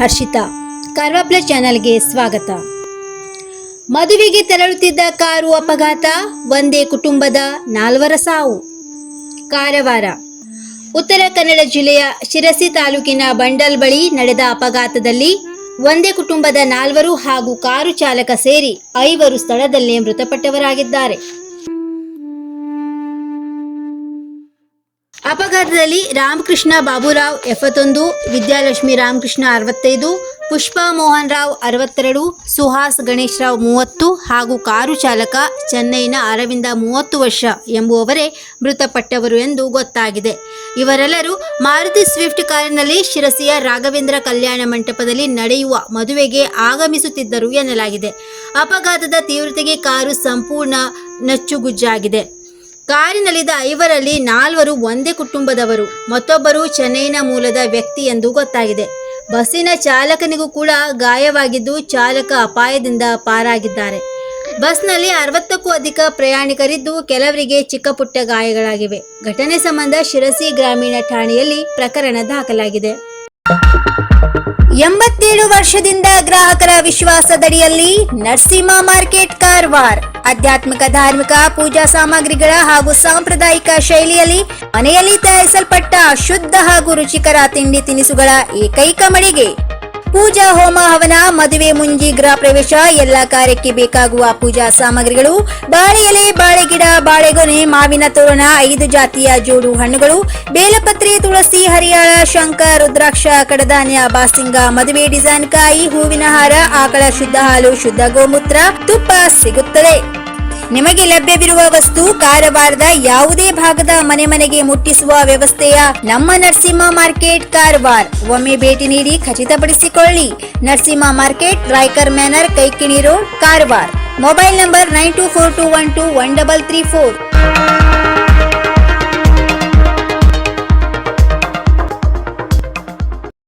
Harshita. Karwa plus ಚಾನೆಲ್ಗೆ ಸ್ವಾಗತ. ಮದುವೆಗೆ ತೆರಳುತ್ತಿದ್ದ ಕಾರು ಅಪಘಾತ, ಒಂದೇ ಕುಟುಂಬದ 4 ಸಾವು. ಕಾರವಾರ. ಉತ್ತರ ಕನ್ನಡ ಜಿಲ್ಲೆಯ ಶಿರಸಿ ತಾಲೂಕಿನ ಬಂಡಲ್ ಬಳಿ ನಡೆದ ಅಪಘಾತದಲ್ಲಿ ಒಂದೇ ಕುಟುಂಬದ 4 ಹಾಗೂ ಕಾರು ಚಾಲಕ ಸೇರಿ 5 ಸ್ಥಳದಲ್ಲೇ ಮೃತಪಟ್ಟವರಾಗಿದ್ದಾರೆ. ಅಪಘಾತದಲ್ಲಿ ರಾಮಕೃಷ್ಣ ಬಾಬುರಾವ್ 71, ವಿದ್ಯಾಲಕ್ಷ್ಮಿ ರಾಮಕೃಷ್ಣ 65, ಪುಷ್ಪಾ ಮೋಹನ್ ರಾವ್ 62, ಸುಹಾಸ್ ಗಣೇಶ್ ರಾವ್ 30 ಹಾಗೂ ಕಾರು ಚಾಲಕ ಚೆನ್ನೈನ ಅರವಿಂದ 30 ವರ್ಷ ಎಂಬುವವರೇ ಮೃತಪಟ್ಟವರು ಎಂದು ಗೊತ್ತಾಗಿದೆ. ಇವರೆಲ್ಲರೂ ಮಾರುತಿ ಸ್ವಿಫ್ಟ್ ಕಾರಿನಲ್ಲಿ ಶಿರಸಿಯ ರಾಘವೇಂದ್ರ ಕಲ್ಯಾಣ ಮಂಟಪದಲ್ಲಿ ನಡೆಯುವ ಮದುವೆಗೆ ಆಗಮಿಸುತ್ತಿದ್ದರು ಎನ್ನಲಾಗಿದೆ. ಅಪಘಾತದ ತೀವ್ರತೆಗೆ ಕಾರು ಸಂಪೂರ್ಣ ನಚ್ಚುಗುಜ್ಜಾಗಿದೆ. ಕಾರಿನಲ್ಲಿದ್ದ 5ರಲ್ಲಿ 4 ಒಂದೇ ಕುಟುಂಬದವರು, ಮತ್ತೊಬ್ಬರು ಚೆನ್ನೈನ ಮೂಲದ ವ್ಯಕ್ತಿ ಎಂದು ಗೊತ್ತಾಗಿದೆ. ಬಸ್ಸಿನ ಚಾಲಕನಿಗೂ ಕೂಡ ಗಾಯವಾಗಿದ್ದು ಚಾಲಕ ಅಪಾಯದಿಂದ ಪಾರಾಗಿದ್ದಾರೆ. ಬಸ್ನಲ್ಲಿ 60ಕ್ಕೂ ಅಧಿಕ ಪ್ರಯಾಣಿಕರಿದ್ದು ಕೆಲವರಿಗೆ ಚಿಕ್ಕ ಪುಟ್ಟ ಗಾಯಗಳಾಗಿವೆ. ಘಟನೆ ಸಂಬಂಧ ಶಿರಸಿ ಗ್ರಾಮೀಣ ಠಾಣೆಯಲ್ಲಿ ಪ್ರಕರಣ ದಾಖಲಾಗಿದೆ. 87 ವರ್ಷದಿಂದ ಗ್ರಾಹಕರ ವಿಶ್ವಾಸದಡಿಯಲ್ಲಿ ನರಸಿಂಹ ಮಾರ್ಕೆಟ್ ಕಾರವಾರ. ಆಧ್ಯಾತ್ಮಿಕ ಧಾರ್ಮಿಕ ಪೂಜಾ ಸಾಮಗ್ರಿಗಳ ಹಾಗೂ ಸಾಂಪ್ರದಾಯಿಕ ಶೈಲಿಯಲ್ಲಿ ಮನೆಯಲ್ಲಿ ತಯಾರಿಸಲ್ಪಟ್ಟ ಶುದ್ಧ ಹಾಗೂ ರುಚಿಕರ ತಿಂಡಿ ತಿನಿಸುಗಳ ಏಕೈಕ ಮಳಿಗೆ. ಪೂಜಾ ಹೋಮ ಹವನ, ಮದುವೆ, ಮುಂಜಿ, ಗೃಹ ಪ್ರವೇಶ ಎಲ್ಲ ಕಾರ್ಯಕ್ಕೆ ಬೇಕಾಗುವ ಪೂಜಾ ಸಾಮಗ್ರಿಗಳು, ಬಾಳೆ ಎಲೆ, ಬಾಳೆಗಿಡ, ಬಾಳೆಗೊನೆ, ಮಾವಿನ ತೋರಣ, 5 ಜಾತಿಯ ಜೋಡು ಹಣ್ಣುಗಳು, ಬೇಲಪತ್ರೆ, ತುಳಸಿ, ಹರಿಯಾಳ, ಶಂಖ, ರುದ್ರಾಕ್ಷ, ಕಡಧಾನ್ಯ, ಬಾಸಿಂಗ, ಮದುವೆ ಡಿಸೈನ್ ಕಾಯಿ, ಹೂವಿನ ಹಾರ, ಆಕಳ ಶುದ್ಧ ಹಾಲು, ಶುದ್ಧ ಗೋಮೂತ್ರ, ತುಪ್ಪ ಸಿಗುತ್ತದೆ. ನಿಮಗೆ ಲಭ್ಯವಿರುವ ವಸ್ತು ಕಾರವಾರದ ಯಾವುದೇ ಭಾಗದ ಮನೆಗೆ ಮುಟ್ಟಿಸುವ ವ್ಯವಸ್ಥೆಯ ನಮ್ಮ ನರಸಿಂಹ ಮಾರ್ಕೆಟ್ ಕಾರವಾರ. ಒಮ್ಮೆ ಭೇಟಿ ನೀಡಿ ಖಚಿತಪಡಿಸಿಕೊಳ್ಳಿ. Narasimha market, Raikar manner, Kaikini road, Karwar. Mobile number 9242121334.